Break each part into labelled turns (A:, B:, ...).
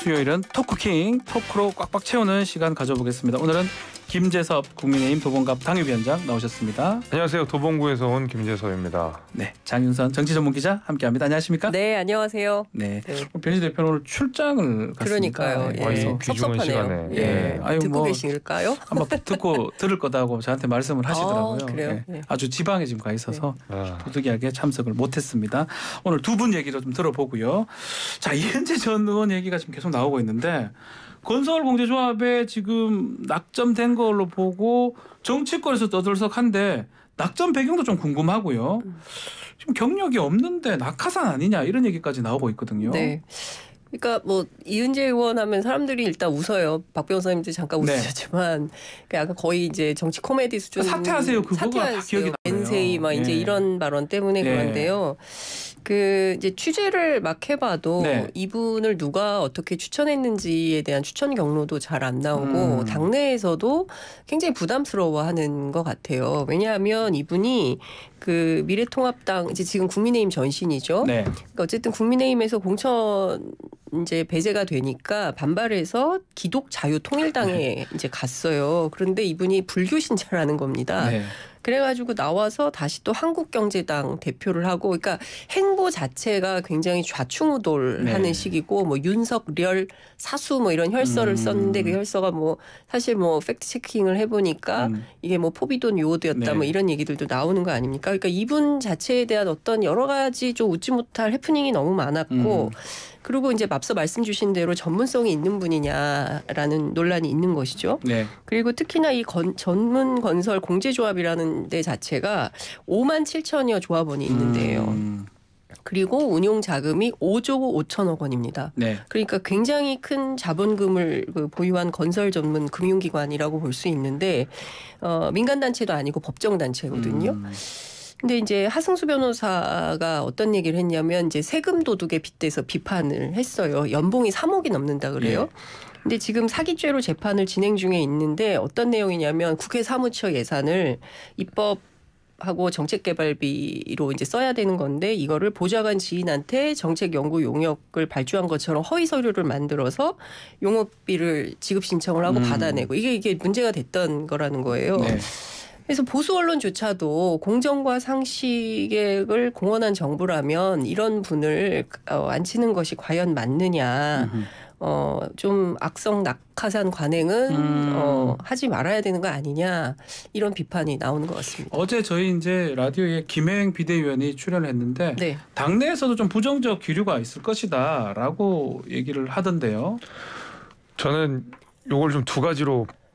A: 수요일은 토크킹, 토크로 꽉꽉 채우는 시간 가져보겠습니다. 오늘은 김재섭 국민의힘 도봉갑 당협위원장 나오셨습니다.
B: 안녕하세요. 도봉구에서 온 김재섭입니다.
A: 네, 장윤선 정치전문기자 함께합니다. 안녕하십니까?
C: 네, 안녕하세요.
A: 네, 변희 대표는 오늘 출장을 갔습니다.
C: 그러니까요.
A: 그래서
C: 섭섭하네요.
A: 예, 아유,
C: 듣고 계실까요?
A: 아마 듣고 들을 거다고 저한테 말씀을 하시더라고요.
C: 그래요?
A: 네. 아주 지방에 지금 가 있어서
B: 네.
A: 부득이하게 참석을 못했습니다. 오늘 두 분 얘기도 좀 들어보고요. 자, 이현재 전 의원 얘기가 지금 계속 나오고 있는데 건설공제조합에 지금 낙점된 걸로 보고 정치권에서 떠들썩한데 낙점 배경도 좀 궁금하고요. 지금 경력이 없는데 낙하산 아니냐 이런 얘기까지 나오고 있거든요.
C: 네. 그러니까 뭐 이은재 의원 하면 사람들이 일단 웃어요. 박 변호사님도 잠깐 웃으셨지만 그러니까 약간 거의 이제 정치 코미디 수준.
A: 사퇴하세요. 그거가 다 기억이 나요.
C: NSA 막 이제 이런 발언 때문에 그런데요. 그 이제 취재를 막 해봐도 이분을 누가 어떻게 추천했는지에 대한 추천 경로도 잘 안 나오고 당내에서도 굉장히 부담스러워하는 것 같아요. 왜냐하면 이분이 그 미래통합당 이제 지금 국민의힘 전신이죠. 그러니까 어쨌든 국민의힘에서 공천 이제 배제가 되니까 반발해서 기독자유통일당에 이제 갔어요. 그런데 이분이 불교 신자라는 겁니다. 그래가지고 나와서 다시 또 한국경제당 대표를 하고, 그러니까 행보 자체가 굉장히 좌충우돌하는 시기고, 뭐 윤석열 사수 뭐 이런 혈서를 썼는데 그 혈서가 뭐 사실 뭐 팩트 체킹을 해보니까 이게 뭐 포비돈 요오드였다 뭐 이런 얘기들도 나오는 거 아닙니까? 그러니까 이분 자체에 대한 어떤 여러 가지 좀 웃지 못할 해프닝이 너무 많았고. 그리고 이제 앞서 말씀 주신 대로 전문성이 있는 분이냐라는 논란이 있는 것이죠. 그리고 특히나 이 전문 건설 공제조합이라는 데 자체가 5만 7천여 조합원이 있는데요. 그리고 운용 자금이 5조 5천억 원입니다. 그러니까 굉장히 큰 자본금을 보유한 건설 전문 금융기관이라고 볼 수 있는데 민간단체도 아니고 법정단체거든요. 근데 이제 하승수 변호사가 어떤 얘기를 했냐면 이제 세금 도둑에 빗대서 비판을 했어요. 연봉이 3억이 넘는다 그래요. 근데 지금 사기죄로 재판을 진행 중에 있는데 어떤 내용이냐면 국회 사무처 예산을 입법하고 정책개발비로 이제 써야 되는 건데 이거를 보좌관 지인한테 정책 연구 용역을 발주한 것처럼 허위 서류를 만들어서 용역비를 지급 신청을 하고 받아내고 이게 문제가 됐던 거라는 거예요. 그래서 보수 언론조차도 공정과 상식을 공언한 정부라면 이런 분을 앉히는 것이 과연 맞느냐. 좀 악성 낙하산 관행은 하지 말아야 되는 거 아니냐. 이런 비판이 나오는 것 같습니다.
A: 어제 저희 이제 라디오에 김혜영 비대위원이 출연을 했는데 당내에서도 좀 부정적 기류가 있을 것이다라고 얘기를 하던데요.
B: 저는 이걸 좀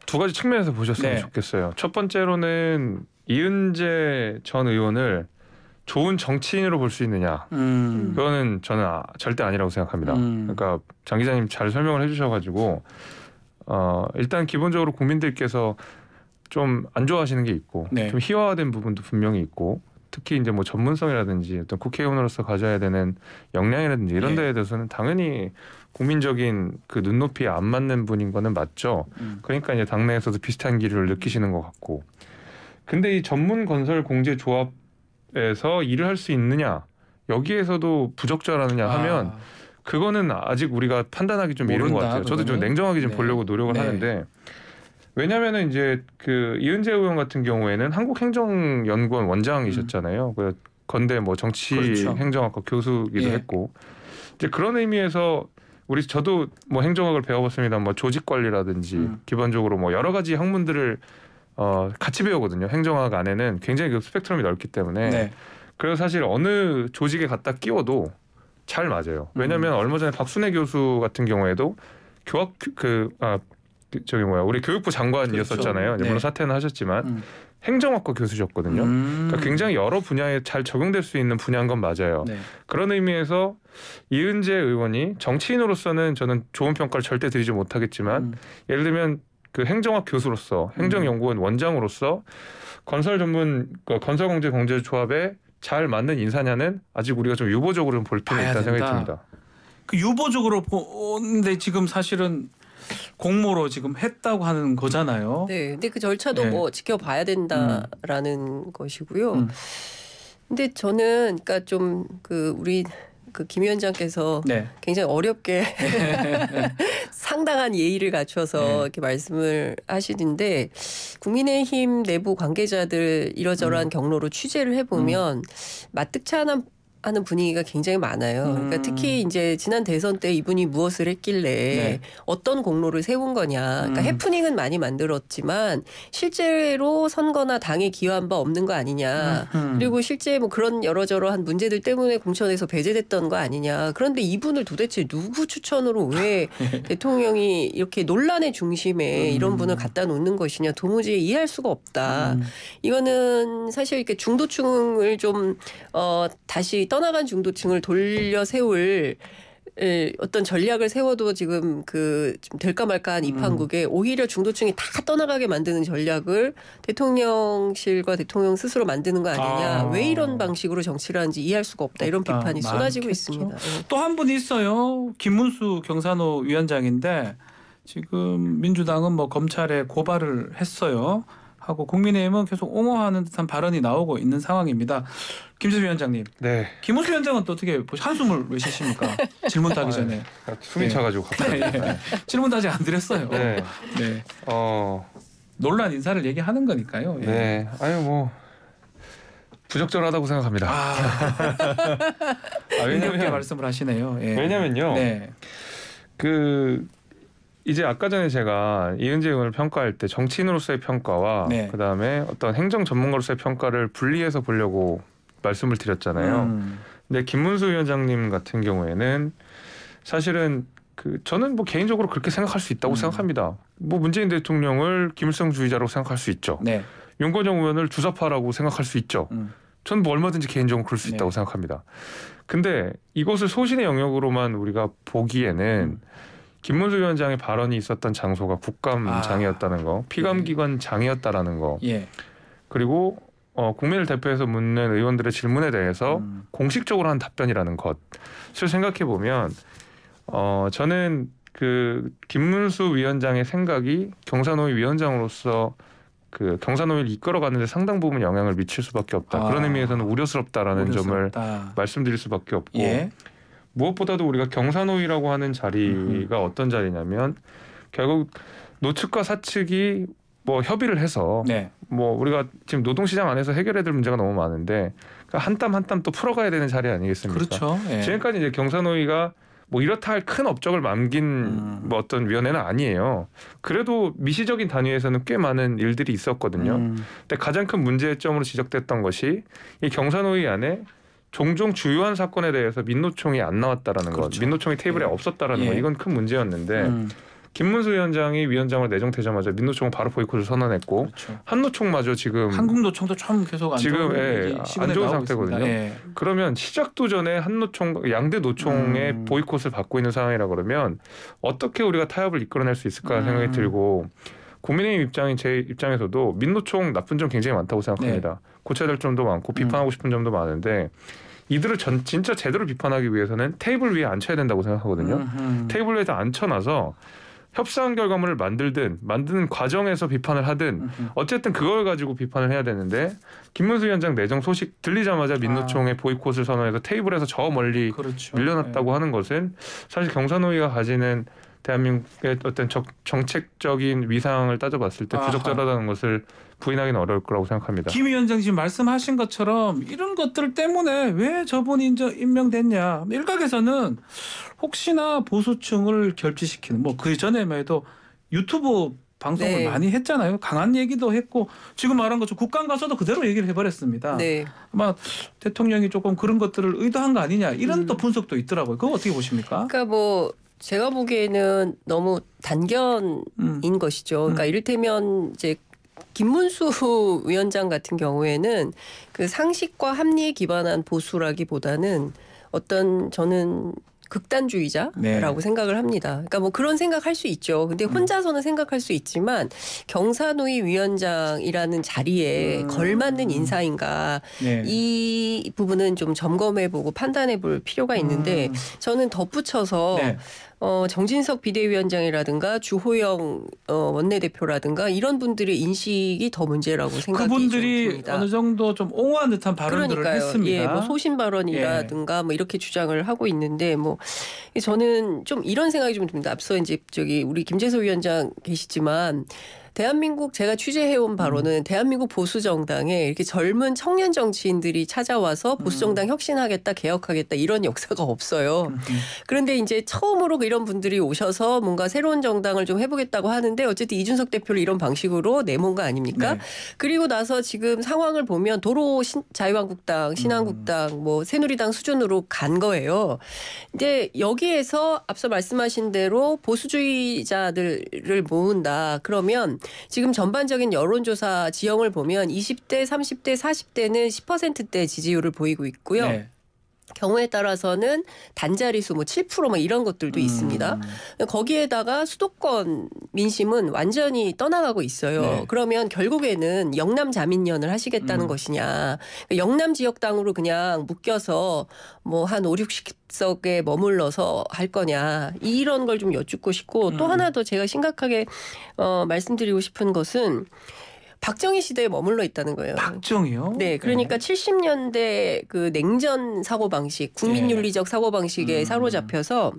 B: 두 가지 측면에서 보셨으면 좋겠어요. 첫 번째로는 이은재 전 의원을 좋은 정치인으로 볼 수 있느냐. 그거는 저는 절대 아니라고 생각합니다. 그러니까 장 기자님 잘 설명을 해주셔가지고 일단 기본적으로 국민들께서 좀 안 좋아하시는 게 있고 좀 희화화된 부분도 분명히 있고 특히 이제 뭐 전문성이라든지 어떤 국회의원으로서 가져야 되는 역량이라든지 이런 데에 대해서는 당연히 국민적인 그 눈높이에 안 맞는 분인 거는 맞죠. 그러니까 이제 당내에서도 비슷한 기류를 느끼시는 것 같고. 근데 이 전문 건설 공제 조합에서 일을 할 수 있느냐 여기에서도 부적절하느냐 하면 그거는 아직 우리가 판단하기 좀 이른 것 같아요. 저도 좀 냉정하게 좀 보려고 노력을 하는데 왜냐하면은 이제 그 이은재 의원 같은 경우에는 한국행정연구원 원장이셨잖아요. 그 건대 뭐 정치행정학과 교수기도 했고 이제 그런 의미에서 저도 뭐 행정학을 배워봤습니다. 뭐 조직 관리라든지 기본적으로 뭐 여러 가지 학문들을 같이 배우거든요. 행정학 안에는 굉장히 그 스펙트럼이 넓기 때문에 그래서 사실 어느 조직에 갖다 끼워도 잘 맞아요. 왜냐하면 얼마 전에 박순애 교수 같은 경우에도 우리 교육부 장관이었었잖아요. 물론 사퇴는 하셨지만 행정학과 교수셨거든요. 그러니까 굉장히 여러 분야에 잘 적용될 수 있는 분야인 건 맞아요. 그런 의미에서 이은재 의원이 정치인으로서는 저는 좋은 평가를 절대 드리지 못하겠지만 예를 들면 그 행정학 교수로서 행정연구원 원장으로서 건설공제조합에 잘 맞는 인사냐는 아직 우리가 좀 유보적으로 볼 필요가 있다는 생각이 듭니다.
A: 그 유보적으로 보는데 지금 사실은 공모로 지금 했다고 하는 거잖아요.
C: 근데 그 절차도 뭐 지켜봐야 된다라는 것이고요. 근데 저는 그러니까 좀 그 우리 그 김 위원장께서
A: 네.
C: 굉장히 어렵게 상당한 예의를 갖춰서
A: 네.
C: 이렇게 말씀을 하시는데 국민의힘 내부 관계자들 이러저러한 경로로 취재를 해보면 마뜩찮은 하는 분위기가 굉장히 많아요. 그러니까 특히 이제 지난 대선 때 이분이 무엇을 했길래
A: 네.
C: 어떤 공로를 세운 거냐. 그러니까 해프닝은 많이 만들었지만 실제로 선거나 당에 기여한 바 없는 거 아니냐. 그리고 실제 뭐 그런 여러저러한 문제들 때문에 공천에서 배제됐던 거 아니냐. 그런데 이분을 도대체 누구 추천으로 왜 대통령이 이렇게 논란의 중심에 이런 분을 갖다 놓는 것이냐. 도무지 이해할 수가 없다. 이거는 사실 이렇게 중도층을 좀 다시 떠나간 중도층을 돌려 세울 어떤 전략을 세워도 지금 좀 될까 말까한 이 판국에 오히려 중도층이 다 떠나가게 만드는 전략을 대통령실과 대통령 스스로 만드는 거 아니냐. 왜 이런 방식으로 정치를 하는지 이해할 수가 없다. 이런 비판이 쏟아지고 있습니다.
A: 또 한 분이 있어요. 김문수 경산호 위원장인데 지금 민주당은 뭐 검찰에 고발을 했어요. 하고 국민의힘은 계속 옹호하는 듯한 발언이 나오고 있는 상황입니다. 김재수 위원장님.
B: 네.
A: 김문수 위원장은 또 어떻게 한숨을 왜 쉬십니까? 질문도 하기 전에.
B: 숨이 차가지고 갑자기.
A: 네. 질문도 아직 안 드렸어요.
B: 네.
A: 네. 논란 인사를 얘기하는 거니까요. 예.
B: 네. 아유 뭐 부적절하다고 생각합니다.
A: 왜냐면 말씀을 하시네요. 예.
B: 왜냐면요.
A: 네.
B: 이제 아까 전에 제가 이은재 의원을 평가할 때 정치인으로서의 평가와
A: 네.
B: 그다음에 어떤 행정 전문가로서의 평가를 분리해서 보려고 말씀을 드렸잖아요. 근데 김문수 위원장님 같은 경우에는 사실은 저는 뭐 개인적으로 그렇게 생각할 수 있다고 생각합니다. 뭐 문재인 대통령을 김일성주의자라고 생각할 수 있죠.
A: 네.
B: 윤건영 의원을 주사파라고 생각할 수 있죠. 저는 뭐 얼마든지 개인적으로 그럴 수 있다고
A: 네.
B: 생각합니다. 근데 이것을 소신의 영역으로만 우리가 보기에는 김문수 위원장의 발언이 있었던 장소가 국감장이었다는 거, 피감기관장이었다라는 거,
A: 예.
B: 그리고 국민을 대표해서 묻는 의원들의 질문에 대해서 공식적으로 한 답변이라는 것을 생각해 보면 저는 김문수 위원장의 생각이 경산호위 위원장으로서 경산호위를 이끌어가는 데 상당 부분 영향을 미칠 수밖에 없다. 그런 의미에서는 우려스럽다라는 점을 말씀드릴 수밖에 없고
A: 예.
B: 무엇보다도 우리가 경산호위라고 하는 자리가 어떤 자리냐면 결국 노측과 사측이 뭐 협의를 해서
A: 네.
B: 뭐 우리가 지금 노동시장 안에서 해결해야 될 문제가 너무 많은데 한 땀 한 땀 또 풀어가야 되는 자리 아니겠습니까?
A: 그렇죠. 예.
B: 지금까지 이제 경산호위가 뭐 이렇다 할 큰 업적을 남긴 뭐 어떤 위원회는 아니에요. 그래도 미시적인 단위에서는 꽤 많은 일들이 있었거든요. 근데 가장 큰 문제점으로 지적됐던 것이 이 경산호위 안에 종종 주요한 사건에 대해서 민노총이 안 나왔다라는 것,
A: 그렇죠.
B: 민노총이 테이블에 없었다라는 것, 이건 큰 문제였는데 김문수 위원장이 위원장을 내정되자마자 민노총은 바로 보이콧을 선언했고
A: 그렇죠.
B: 한노총마저 지금
A: 한국노총도 좀 계속 안
B: 지금 안 좋은 상태거든요.
A: 예.
B: 그러면 시작도 전에 한노총 양대 노총의 보이콧을 받고 있는 상황이라 그러면 어떻게 우리가 타협을 이끌어낼 수 있을까 생각이 들고 국민의힘 제 입장에서도 민노총 나쁜 점 굉장히 많다고 생각합니다.
A: 네.
B: 고쳐야 될 점도 많고 비판하고 싶은 점도 많은데 이들을 진짜 제대로 비판하기 위해서는 테이블 위에 앉혀야 된다고 생각하거든요. 테이블 위에다 앉혀놔서 협상 결과물을 만드는 과정에서 비판을 하든 어쨌든 그걸 가지고 비판을 해야 되는데 김문수 위원장 내정 소식 들리자마자 민노총의 보이콧을 선언해서 테이블에서 저 멀리
A: 그렇죠.
B: 밀려났다고 하는 것은 사실 경산호위가 가지는 대한민국의 어떤 정책적인 위상을 따져봤을 때 부적절하다는 것을 부인하기는 어려울 거라고 생각합니다.
A: 김 위원장 지금 말씀하신 것처럼 이런 것들 때문에 왜 저분이 임명됐냐. 일각에서는 혹시나 보수층을 결집시키는 뭐 그 전에만 해도 유튜브 방송을
C: 네.
A: 많이 했잖아요. 강한 얘기도 했고 지금 말한 것처럼 국감 가서도 그대로 얘기를 해버렸습니다.
C: 네.
A: 아마 대통령이 조금 그런 것들을 의도한 거 아니냐 이런 또 분석도 있더라고요. 그거 어떻게 보십니까?
C: 그러니까 뭐 제가 보기에는 너무 단견인 것이죠. 그러니까 이를테면 이제 김문수 위원장 같은 경우에는 그 상식과 합리에 기반한 보수라기보다는 어떤 저는 극단주의자라고
A: 네.
C: 생각을 합니다. 그러니까 뭐 그런 생각할 수 있죠. 근데 혼자서는 생각할 수 있지만 경사노위 위원장이라는 자리에 걸맞는 인사인가
A: 네.
C: 이 부분은 좀 점검해보고 판단해볼 필요가 있는데 저는 덧붙여서
A: 네.
C: 정진석 비대위원장이라든가 주호영 원내대표라든가 이런 분들의 인식이 더 문제라고 생각이
A: 그분들이
C: 좀 듭니다.
A: 어느 정도 좀 옹호한 듯한 발언들을
C: 그러니까요.
A: 했습니다.
C: 예, 뭐 소신 발언이라든가 뭐 이렇게 주장을 하고 있는데 뭐 저는 좀 이런 생각이 좀 듭니다. 앞서 이제 우리 김재석 위원장 계시지만 대한민국 제가 취재해온 바로는 대한민국 보수정당에 이렇게 젊은 청년 정치인들이 찾아와서 보수정당 혁신하겠다, 개혁하겠다 이런 역사가 없어요. 그런데 이제 처음으로 이런 분들이 오셔서 뭔가 새로운 정당을 좀 해보겠다고 하는데 어쨌든 이준석 대표를 이런 방식으로 내몬 거 아닙니까?
A: 네.
C: 그리고 나서 지금 상황을 보면 도로 자유한국당, 신한국당, 뭐 새누리당 수준으로 간 거예요. 근데 여기에서 앞서 말씀하신 대로 보수주의자들을 모은다. 그러면 지금 전반적인 여론조사 지형을 보면 20대, 30대, 40대는 10%대 지지율을 보이고 있고요.
A: 네.
C: 경우에 따라서는 단자리수 뭐 7% 뭐 이런 것들도 있습니다. 거기에다가 수도권 민심은 완전히 떠나가고 있어요.
A: 네.
C: 그러면 결국에는 영남 자민련을 하시겠다는 것이냐. 영남 지역당으로 그냥 묶여서 뭐 한 5, 60석에 머물러서 할 거냐. 이런 걸 좀 여쭙고 싶고 또 하나 더 제가 심각하게 말씀드리고 싶은 것은 박정희 시대에 머물러 있다는 거예요.
A: 박정희요?
C: 네, 그러니까 70년대 그 냉전 사고 방식, 국민윤리적 사고 방식에 사로잡혀서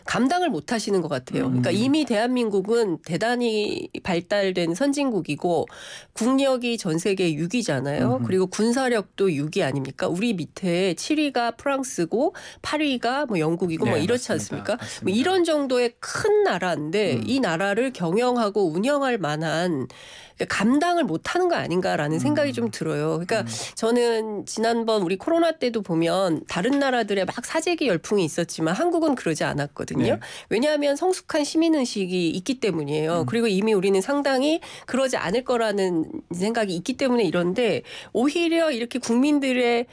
C: 감당을 못 하시는 것 같아요. 그러니까 이미 대한민국은 대단히 발달된 선진국이고 국력이 전 세계 6위잖아요. 그리고 군사력도 6위 아닙니까? 우리 밑에 7위가 프랑스고 8위가 뭐 영국이고
A: 네,
C: 뭐 이렇지
A: 맞습니다.
C: 않습니까? 뭐 이런 정도의 큰 나라인데 이 나라를 경영하고 운영할 만한 감당을 못하는 거 아닌가라는 생각이 좀 들어요. 그러니까 저는 지난번 우리 코로나 때도 보면 다른 나라들의 막 사재기 열풍이 있었지만 한국은 그러지 않았거든요.
A: 네.
C: 왜냐하면 성숙한 시민의식이 있기 때문이에요. 그리고 이미 우리는 상당히 그러지 않을 거라는 생각이 있기 때문에 이런데 오히려 이렇게 국민들의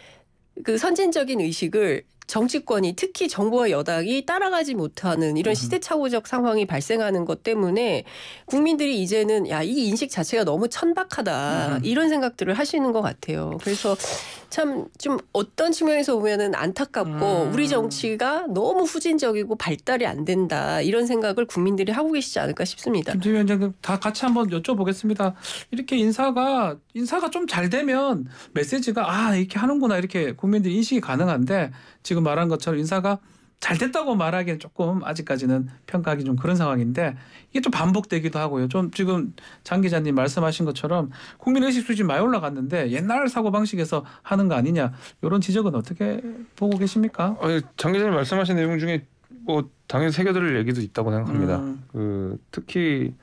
C: 그 선진적인 의식을 정치권이 특히 정부와 여당이 따라가지 못하는 이런 시대착오적 상황이 발생하는 것 때문에 국민들이 이제는 야, 이 인식 자체가 너무 천박하다 이런 생각들을 하시는 것 같아요. 그래서 참 좀 어떤 측면에서 보면은 안타깝고 우리 정치가 너무 후진적이고 발달이 안 된다 이런 생각을 국민들이 하고 계시지 않을까 싶습니다.
A: 김 위원장 다 같이 한번 여쭤보겠습니다. 이렇게 인사가 좀 잘 되면 메시지가 이렇게 하는구나 이렇게 국민들이 인식이 가능한데 지금 말한 것처럼 인사가 잘 됐다고 말하기엔 조금 아직까지는 평가하기 좀 그런 상황인데 이게 좀 반복되기도 하고요. 좀 지금 장 기자님 말씀하신 것처럼 국민의식 수준이 많이 올라갔는데 옛날 사고방식에서 하는 거 아니냐 이런 지적은 어떻게 보고 계십니까?
B: 장 기자님 말씀하신 내용 중에 뭐 당연히 새겨들을 얘기도 있다고 생각합니다. 특히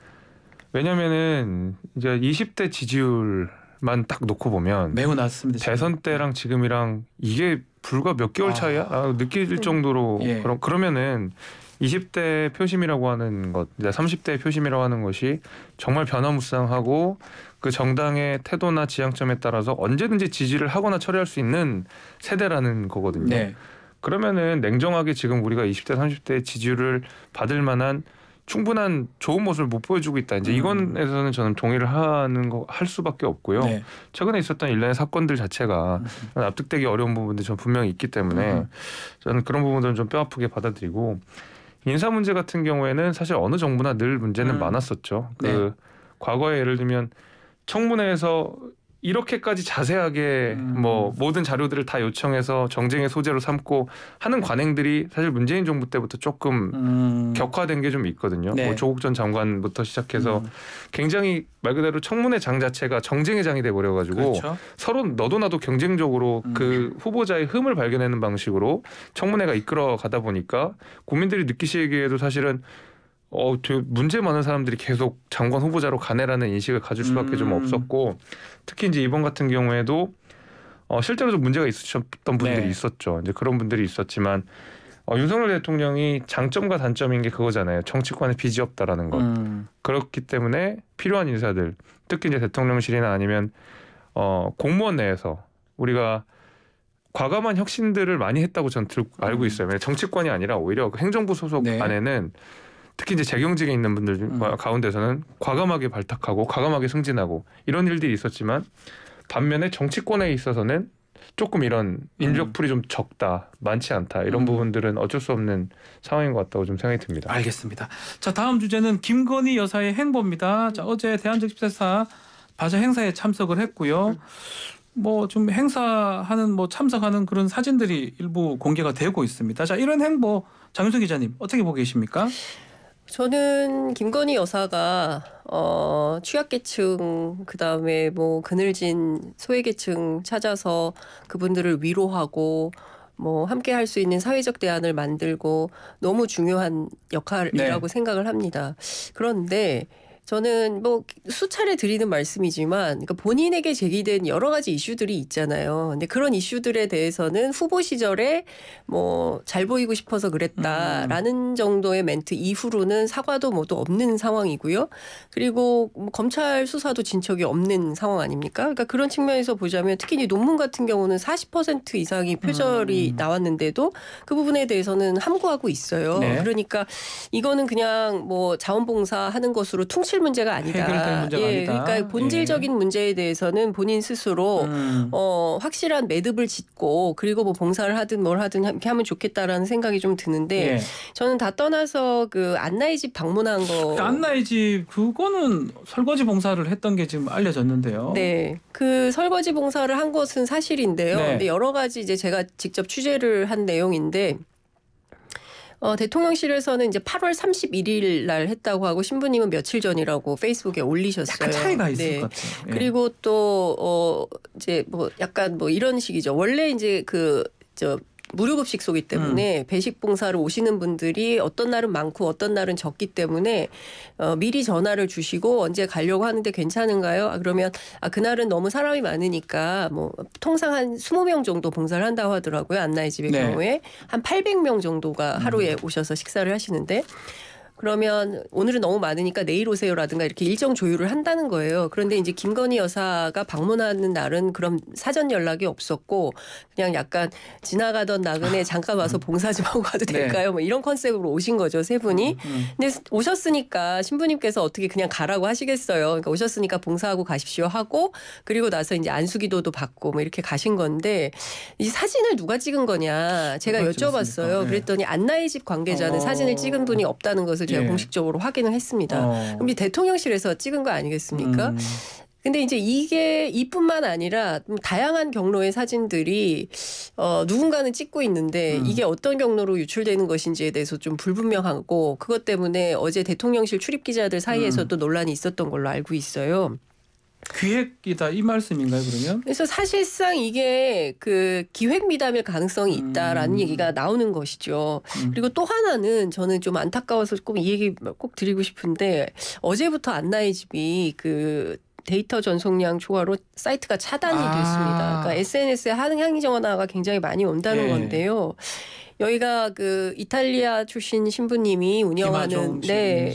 B: 왜냐면은 이제 20대 지지율만 딱 놓고 보면
A: 매우 낮습니다.
B: 대선 때랑 지금이랑 이게 불과 몇 개월 차이야? 느낄 정도로 그러면은 20대 표심이라고 하는 것, 30대 표심이라고 하는 것이 정말 변화무쌍하고 그 정당의 태도나 지향점에 따라서 언제든지 지지를 하거나 처리할 수 있는 세대라는 거거든요.
A: 네.
B: 그러면은 냉정하게 지금 우리가 20대, 30대 지지율을 받을 만한 충분한 좋은 모습을 못 보여주고 있다. 이제 이건에서는 저는 동의를 할 수밖에 없고요.
A: 네.
B: 최근에 있었던 일련의 사건들 자체가 납득되기 어려운 부분들이 전 분명히 있기 때문에 저는 그런 부분들은 좀 뼈아프게 받아들이고 인사 문제 같은 경우에는 사실 어느 정부나 늘 문제는 많았었죠.
A: 네.
B: 과거에 예를 들면 청문회에서 이렇게까지 자세하게 뭐 모든 자료들을 다 요청해서 정쟁의 소재로 삼고 하는 관행들이 사실 문재인 정부 때부터 조금 격화된 게 좀 있거든요.
A: 네.
B: 뭐 조국 전 장관부터 시작해서 굉장히 말 그대로 청문회 장 자체가 정쟁의 장이 돼버려가지고
A: 그렇죠.
B: 서로 너도 나도 경쟁적으로 그 후보자의 흠을 발견하는 방식으로 청문회가 이끌어 가다 보니까 국민들이 느끼시기에도 사실은 문제 많은 사람들이 계속 장관 후보자로 가네라는 인식을 가질 수밖에 좀 없었고 특히 이제 이번 같은 경우에도 실제로 좀 문제가 있으셨던 분들이 있었죠. 이제 그런 분들이 있었지만 윤석열 대통령이 장점과 단점인 게 그거잖아요. 정치권에 빚이 없다라는 것. 그렇기 때문에 필요한 인사들, 특히 이제 대통령실이나 아니면 공무원 내에서 우리가 과감한 혁신들을 많이 했다고 저는 알고 있어요. 정치권이 아니라 오히려 그 행정부 소속
A: 네.
B: 안에는 특히 이제 재경직에 있는 분들 가운데서는 과감하게 발탁하고 과감하게 승진하고 이런 일들이 있었지만 반면에 정치권에 있어서는 조금 이런 인력풀이 좀 적다, 많지 않다 이런 부분들은 어쩔 수 없는 상황인 것 같다고 좀 생각이 듭니다.
A: 알겠습니다. 자, 다음 주제는 김건희 여사의 행보입니다. 자, 어제 대한적십대사 바자 행사에 참석을 했고요. 뭐 좀 행사하는 뭐 참석하는 그런 사진들이 일부 공개가 되고 있습니다. 자, 이런 행보 장윤선 기자님 어떻게 보고 계십니까?
C: 저는 김건희 여사가 취약계층 그다음에 뭐 그늘진 소외계층 찾아서 그분들을 위로하고 뭐 함께 할 수 있는 사회적 대안을 만들고 너무 중요한 역할이라고 생각을 합니다. 그런데 저는 뭐 수차례 드리는 말씀이지만 그러니까 본인에게 제기된 여러 가지 이슈들이 있잖아요. 근데 그런 이슈들에 대해서는 후보 시절에 뭐 잘 보이고 싶어서 그랬다라는 정도의 멘트 이후로는 사과도 뭐도 없는 상황이고요. 그리고 뭐 검찰 수사도 진척이 없는 상황 아닙니까? 그러니까 그런 측면에서 보자면 특히 이 논문 같은 경우는 40% 이상이 표절이 나왔는데도 그 부분에 대해서는 함구하고 있어요.
A: 네.
C: 그러니까 이거는 그냥 뭐 자원봉사하는 것으로 퉁칠 문제가 아니다.
A: 해결될 문제가 아니다.
C: 그러니까 본질적인 문제에 대해서는 본인 스스로 확실한 매듭을 짓고 그리고 뭐 봉사를 하든 뭘 하든 이렇게 하면 좋겠다라는 생각이 좀 드는데 저는 다 떠나서 그 안나의 집 방문한 거.
A: 안나의 집 그거는 설거지 봉사를 했던 게 지금 알려졌는데요.
C: 네, 그 설거지 봉사를 한 것은 사실인데요.
A: 네.
C: 근데 여러 가지 이제 제가 직접 취재를 한 내용인데. 대통령실에서는 이제 8월 31일 날 했다고 하고 신부님은 며칠 전이라고 페이스북에 올리셨어요.
A: 약간 차이가 있을 것 같아요. 예.
C: 그리고 또 이제 뭐 약간 뭐 이런 식이죠. 원래 이제 무료급식 소기 때문에 배식 봉사를 오시는 분들이 어떤 날은 많고 어떤 날은 적기 때문에 미리 전화를 주시고 언제 가려고 하는데 괜찮은가요? 그러면 그날은 너무 사람이 많으니까 뭐 통상 한 20명 정도 봉사를 한다고 하더라고요. 안나의 집의 경우에 한 800명 정도가 하루에 오셔서 식사를 하시는데 그러면 오늘은 너무 많으니까 내일 오세요라든가 이렇게 일정 조율을 한다는 거예요. 그런데 이제 김건희 여사가 방문하는 날은 그럼 사전 연락이 없었고 그냥 약간 지나가던 나그네 잠깐 와서 봉사 좀 하고 가도 될까요? 뭐 이런 컨셉으로 오신 거죠, 세 분이. 근데 오셨으니까 신부님께서 어떻게 그냥 가라고 하시겠어요. 그러니까 오셨으니까 봉사하고 가십시오 하고 그리고 나서 이제 안수기도도 받고 뭐 이렇게 가신 건데 이 사진을 누가 찍은 거냐 제가 여쭤봤어요. 그랬더니 안나의 집 관계자는 사진을 찍은 분이 없다는 것을 제가 공식적으로 확인을 했습니다. 그럼 이 대통령실에서 찍은 거 아니겠습니까? 근데 이제 이게 이뿐만 아니라 다양한 경로의 사진들이 누군가는 찍고 있는데 이게 어떤 경로로 유출되는 것인지에 대해서 좀 불분명하고 그것 때문에 어제 대통령실 출입 기자들 사이에서도 논란이 있었던 걸로 알고 있어요.
A: 기획이다 이 말씀인가요, 그러면?
C: 그래서 사실상 이게 그 기획 미담일 가능성이 있다라는 얘기가 나오는 것이죠. 그리고 또 하나는 저는 좀 안타까워서 꼭 이 얘기 꼭 드리고 싶은데 어제부터 안나의 집이 그 데이터 전송량 초과로 사이트가 차단이 됐습니다. 그러니까 SNS에 향의 전화가 굉장히 많이 온다는 건데요. 여기가 그 이탈리아 출신 신부님이 운영하는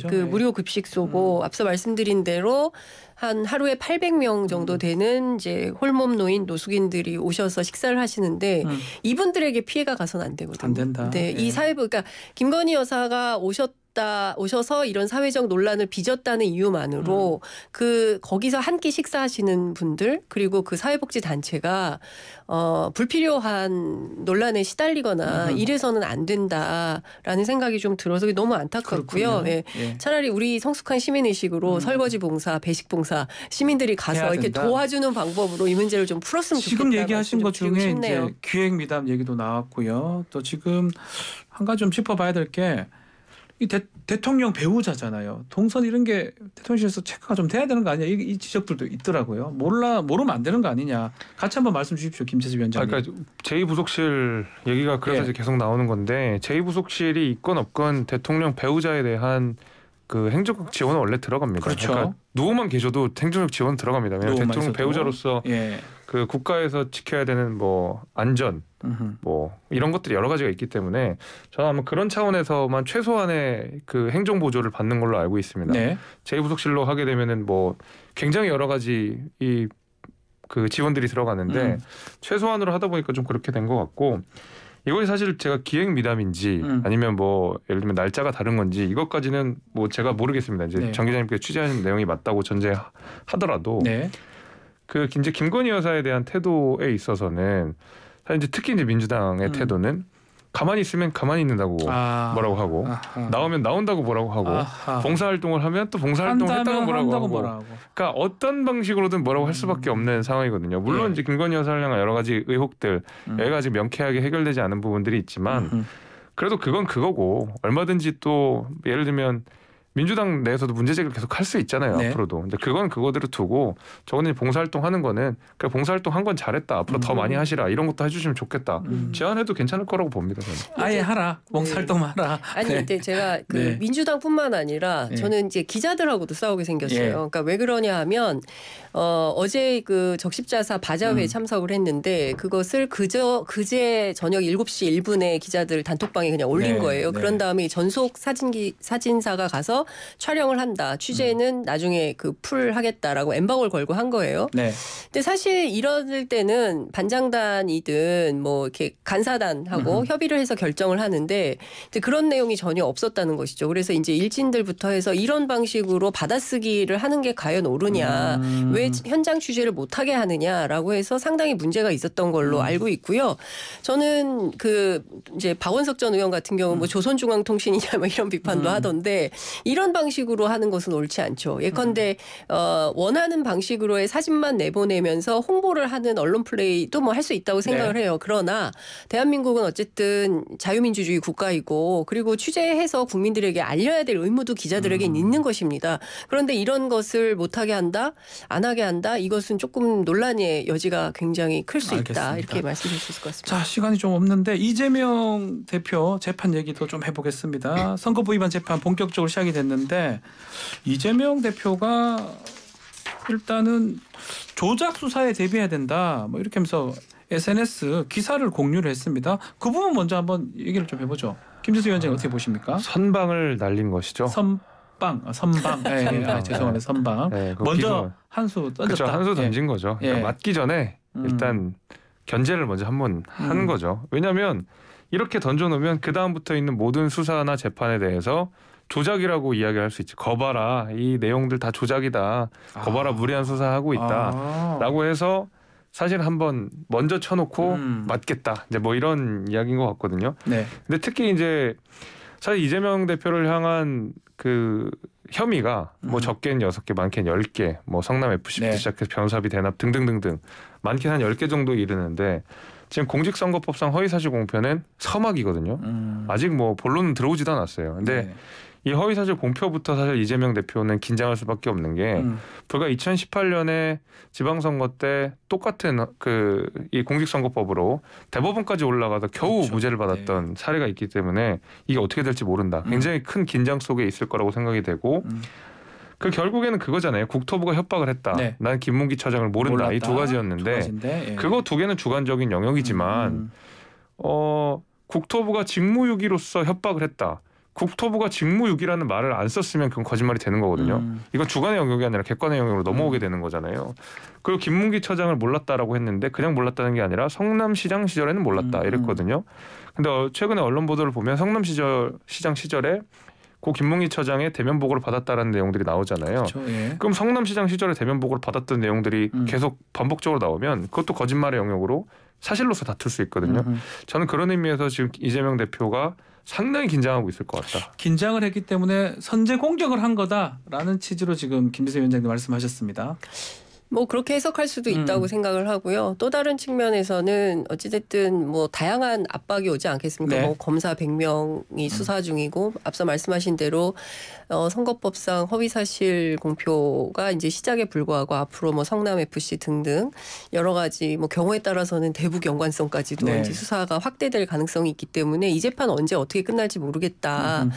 C: 그 무료 급식소고 앞서 말씀드린 대로 한 하루에 800명 정도 되는 이제 홀몸 노인 노숙인들이 오셔서 식사를 하시는데 이분들에게 피해가 가서는 안 되거든요.
A: 안 된다.
C: 네, 이 사회부 그러니까 김건희 여사가 오셔서 이런 사회적 논란을 빚었다는 이유만으로 거기서 한 끼 식사하시는 분들 그리고 그 사회복지 단체가 불필요한 논란에 시달리거나 이래서는 안 된다라는 생각이 좀 들어서 너무 안타깝고요. 네. 차라리 우리 성숙한 시민의식으로 설거지 봉사, 배식 봉사 시민들이 가서 이렇게 도와주는 방법으로 이 문제를 좀 풀었으면 좋겠다.
A: 지금 얘기하신 것 중에 이제 기획 미담 얘기도 나왔고요. 또 지금 한 가지 좀 짚어봐야 될 게 이 대통령 배우자잖아요. 동선 이런 게 대통령실에서 체크가 좀 돼야 되는 거 아니냐 이 지적들도 있더라고요. 모르면 안 되는 거 아니냐. 같이 한번 말씀 주십시오, 김재수 위원장님.
B: 그러니까 제2부속실 얘기가 그래서 이제 계속 나오는 건데 제2부속실이 있건 없건 대통령 배우자에 대한 그 행정적 지원은 원래 들어갑니다.
A: 그렇죠.
B: 그러니까 누구만 계셔도 행정적 지원 들어갑니다. 왜냐하면 대통령 배우자로서 그 국가에서 지켜야 되는 뭐 안전 뭐 이런 것들이 여러 가지가 있기 때문에 저는 아마 그런 차원에서만 최소한의 그 행정 보조를 받는 걸로 알고 있습니다. 제2부속실로 하게 되면은 뭐 굉장히 여러 가지 이 그 지원들이 들어가는데 최소한으로 하다 보니까 좀 그렇게 된 것 같고 이것이 사실 제가 기획 미담인지 아니면 뭐 예를 들면 날짜가 다른 건지 이것까지는 뭐 제가 모르겠습니다. 이제
A: 네.
B: 정 기자님께서 취재하신 내용이 맞다고 전제하더라도
A: 네.
B: 그 이제 김건희 여사에 대한 태도에 있어서는 사실 이제 특히 이제 민주당의 태도는 가만히 있으면 가만히 있는다고 뭐라고 하고 나오면 나온다고 뭐라고 하고 봉사활동을 하면 또 봉사활동을 했다고 뭐라고 하고 그러니까 어떤 방식으로든 뭐라고 할 수밖에 없는 상황이거든요. 물론 이제 김건희 여사를 향한 여러 가지 의혹들 여러 가지 명쾌하게 해결되지 않은 부분들이 있지만 그래도 그건 그거고 얼마든지 또 예를 들면 민주당 내에서도 문제 제기를 계속 할 수 있잖아요.
A: 네.
B: 앞으로도. 근데 그건 그거대로 두고 저거는 봉사활동 하는 거는 그래 봉사활동 한 건 잘했다. 앞으로 더 많이 하시라. 이런 것도 해주시면 좋겠다. 제안해도 괜찮을 거라고 봅니다. 저는.
A: 아예 하라. 봉사활동만 하라.
C: 아니
A: 네.
C: 근데 제가 그
A: 네.
C: 민주당뿐만 아니라
A: 네.
C: 저는 이제 기자들하고도 싸우게 생겼어요.
A: 예.
C: 그러니까 왜 그러냐 하면 어제 그 적십자사 바자회에 참석을 했는데 그것을 그제 저녁 7시 1분에 기자들 단톡방에 그냥 올린
A: 네.
C: 거예요.
A: 네.
C: 그런 다음에 전속 사진사가 가서 촬영을 한다. 취재는 나중에 그 풀하겠다라고 엠바고를 걸고 한 거예요.
A: 네.
C: 근데 사실 이럴 때는 반장단이든 뭐 이렇게 간사단하고 협의를 해서 결정을 하는데 이제 그런 내용이 전혀 없었다는 것이죠. 그래서 이제 일진들부터 해서 이런 방식으로 받아쓰기를 하는 게 과연 옳으냐, 왜 현장 취재를 못하게 하느냐라고 해서 상당히 문제가 있었던 걸로 알고 있고요. 저는 그 이제 박원석 전 의원 같은 경우 뭐 조선중앙통신이냐 뭐 이런 비판도 하던데 이런 방식으로 하는 것은 옳지 않죠. 예컨대 원하는 방식으로의 사진만 내보내면서 홍보를 하는 언론 플레이도 뭐 할 수 있다고 생각을 해요. 그러나 대한민국은 어쨌든 자유민주주의 국가이고 그리고 취재해서 국민들에게 알려야 될 의무도 기자들에게 있는 것입니다. 그런데 이런 것을 못하게 한다, 안 하게 한다, 이것은 조금 논란의 여지가 굉장히 클 수 있다. 이렇게 말씀드릴 수 있을 것 같습니다.
A: 자, 시간이 좀 없는데 이재명 대표 재판 얘기도 좀 해보겠습니다. 선거부 위반 재판 본격적으로 시작이 됐는데 이재명 대표가 일단은 조작 수사에 대비해야 된다. 뭐 이렇게 하면서 SNS 기사를 공유를 했습니다. 그 부분 먼저 한번 얘기를 좀 해보죠. 김재수 위원장님 어떻게 보십니까?
B: 선방을 날린 것이죠.
A: 선방. 네, 죄송합니다. 선방.
B: 네,
A: 먼저 한 수 던졌다.
B: 그렇죠. 한 수 던진 거죠. 그러니까 맞기 전에 일단 견제를 먼저 한번 하는 거죠. 왜냐하면 이렇게 던져놓으면 그 다음부터 있는 모든 수사나 재판에 대해서 조작이라고 이야기할 수 있지. 거봐라, 이 내용들 다 조작이다. 거봐라, 무리한 수사하고 있다라고 해서 사실 한번 먼저 쳐놓고 맞겠다. 이제 뭐 이런 이야기인 것 같거든요.
A: 네.
B: 근데 특히 이제 사실 이재명 대표를 향한 그 혐의가 뭐 적게는 6개, 많게는 10개, 뭐 성남 FC부터 시작해서 변호사비 대납 등등등등 많게는 한 10개 정도 이르는데 지금 공직선거법상 허위사실 공표는 서막이거든요. 아직 뭐 본론은 들어오지도 않았어요. 근데 이 허위사실 공표부터 사실 이재명 대표는 긴장할 수밖에 없는 게 불과 2018년에 지방선거 때 똑같은 그 이 공직선거법으로 대법원까지 올라가서 겨우
A: 그렇죠.
B: 무죄를 받았던 사례가 있기 때문에 이게 어떻게 될지 모른다. 굉장히 큰 긴장 속에 있을 거라고 생각이 되고 그 결국에는 그거잖아요. 국토부가 협박을 했다. 난 김문기 처장을 모른다. 이 두 가지였는데 그거 두 개는 주관적인 영역이지만 국토부가 직무유기로서 협박을 했다. 국토부가 직무유기라는 말을 안 썼으면 그건 거짓말이 되는 거거든요. 이건 주관의 영역이 아니라 객관의 영역으로 넘어오게 되는 거잖아요. 그리고 김문기 처장을 몰랐다라고 했는데 그냥 몰랐다는 게 아니라 성남시장 시절에는 몰랐다 이랬거든요. 근데 최근에 언론 보도를 보면 성남시장 시절에 고 김문기 처장의 대면 보고를 받았다라는 내용들이 나오잖아요.
A: 그렇죠,
B: 그럼 성남시장 시절에 대면 보고를 받았던 내용들이 계속 반복적으로 나오면 그것도 거짓말의 영역으로 사실로서 다툴 수 있거든요. 저는 그런 의미에서 지금 이재명 대표가 상당히 긴장하고 있을 것 같다.
A: 긴장을 했기 때문에 선제 공격을 한 거다라는 취지로 지금 김재수 위원장님 말씀하셨습니다.
C: 뭐 그렇게 해석할 수도 있다고 생각을 하고요. 또 다른 측면에서는 어찌됐든 뭐 다양한 압박이 오지 않겠습니까? 뭐 검사 100명이 수사 중이고 앞서 말씀하신 대로 선거법상 허위사실 공표가 이제 시작에 불과하고 앞으로 뭐 성남 FC 등등 여러 가지 뭐 경우에 따라서는 대북 연관성까지도 이제 수사가 확대될 가능성이 있기 때문에 이 재판 언제 어떻게 끝날지 모르겠다.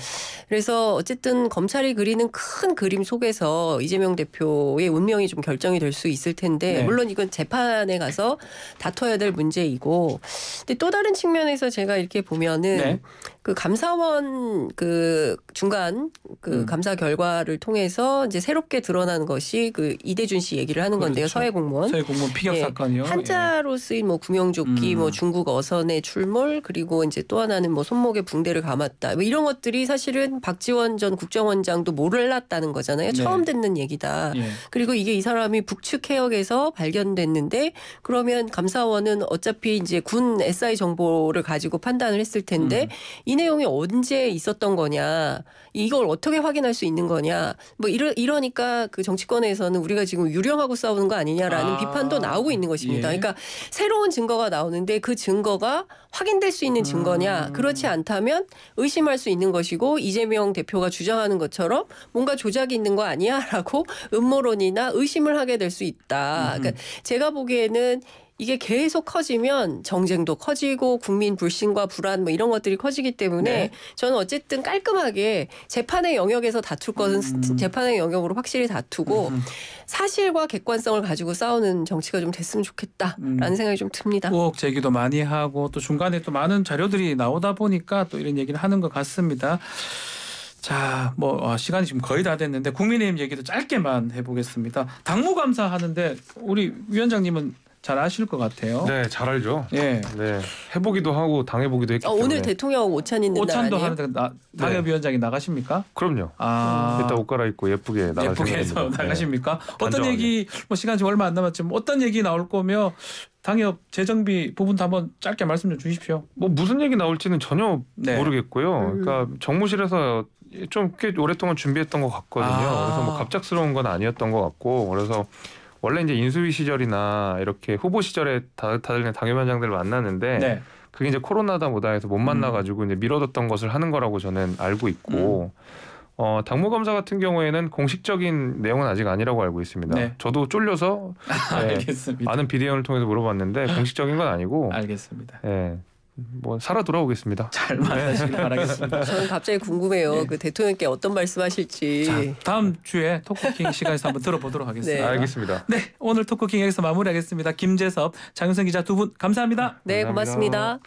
C: 그래서 어쨌든 검찰이 그리는 큰 그림 속에서 이재명 대표의 운명이 좀 결정이 될 수 있을 텐데 물론 이건 재판에 가서 다퉈야 될 문제이고 근데 또 다른 측면에서 제가 이렇게 보면은 그 감사원 그 중간 그 감사 결과를 통해서 이제 새롭게 드러난 것이 그 이대준 씨 얘기를 하는 건데요.
A: 그렇죠.
C: 서해 공무원.
A: 서해 공무원 피격 사건이요.
C: 한자로 쓰인 뭐 구명조끼, 뭐 중국 어선의 출몰, 그리고 이제 또 하나는 뭐 손목에 붕대를 감았다. 뭐 이런 것들이 사실은 박지원 전 국정원장도 몰랐다는 거잖아요.
A: 네.
C: 처음 듣는 얘기다.
A: 예.
C: 그리고 이게 이 사람이 북측 해역에서 발견됐는데 그러면 감사원은 어차피 이제 군 SI 정보를 가지고 판단을 했을 텐데 이 내용이 언제 있었던 거냐, 이걸 어떻게 확인할 수 있는 거냐, 뭐 이러니까 그 정치권에서는 우리가 지금 유령하고 싸우는 거 아니냐라는 비판도 나오고 있는 것입니다.
A: 예.
C: 그러니까 새로운 증거가 나오는데 그 증거가 확인될 수 있는 증거냐, 그렇지 않다면 의심할 수 있는 것이고 이재명 대표가 주장하는 것처럼 뭔가 조작이 있는 거 아니야라고 음모론이나 의심을 하게 될 수 있다. 그러니까 제가 보기에는 이게 계속 커지면 정쟁도 커지고 국민 불신과 불안 뭐 이런 것들이 커지기 때문에
A: 네.
C: 저는 어쨌든 깔끔하게 재판의 영역에서 다툴 것은 재판의 영역으로 확실히 다투고 사실과 객관성을 가지고 싸우는 정치가 좀 됐으면 좋겠다라는 생각이 좀 듭니다.
A: 의혹 제기도 많이 하고 또 중간에 또 많은 자료들이 나오다 보니까 또 이런 얘기를 하는 것 같습니다. 자, 뭐 시간이 지금 거의 다 됐는데 국민의힘 얘기도 짧게만 해보겠습니다. 당무감사 하는데 우리 위원장님은 잘 아실 것 같아요.
B: 네, 잘 알죠.
A: 예.
B: 네, 해보기도 하고 당해보기도 했기 때문에.
C: 오늘 대통령 오찬 있는 날
A: 오찬도
C: 아니에요?
A: 하는데 당협위원장이 나가십니까?
B: 그럼요.
A: 아,
B: 이따 옷 갈아입고 예쁘게 나갈
A: 예쁘게 해서
B: 생각입니다.
A: 나가십니까?
B: 네.
A: 어떤
B: 안정하게.
A: 얘기 뭐 시간 지금 얼마 안 남았지만 어떤 얘기 나올 거며 당협 재정비 부분도 한번 짧게 말씀 좀 주십시오.
B: 뭐 무슨 얘기 나올지는 전혀
A: 네.
B: 모르겠고요. 그러니까 정무실에서 좀 꽤 오랫동안 준비했던 것 같거든요. 그래서 뭐 갑작스러운 건 아니었던 것 같고, 그래서 원래 이제 인수위 시절이나 이렇게 후보 시절에 다들 그냥 당협위원장들을 만났는데
A: 네.
B: 그게 이제 코로나다 뭐다 해서 못 만나가지고 이제 미뤄뒀던 것을 하는 거라고 저는 알고 있고, 당무검사 같은 경우에는 공식적인 내용은 아직 아니라고 알고 있습니다.
A: 네.
B: 저도 쫄려서
A: 알겠습니다.
B: 아는 비대위원을 통해서 물어봤는데 공식적인 건 아니고,
A: 알겠습니다.
B: 뭐 살아 돌아오겠습니다.
A: 잘 만나시길 바라겠습니다.
C: 저는 갑자기 궁금해요.
A: 네.
C: 그 대통령께 어떤 말씀하실지.
A: 자, 다음 주에 토크킹 시간에서 한번 들어보도록 하겠습니다.
C: 네.
B: 알겠습니다.
A: 네, 오늘 토크킹 여기서 마무리하겠습니다. 김재섭, 장윤성 기자 두 분 감사합니다.
C: 네,
B: 감사합니다.
C: 고맙습니다.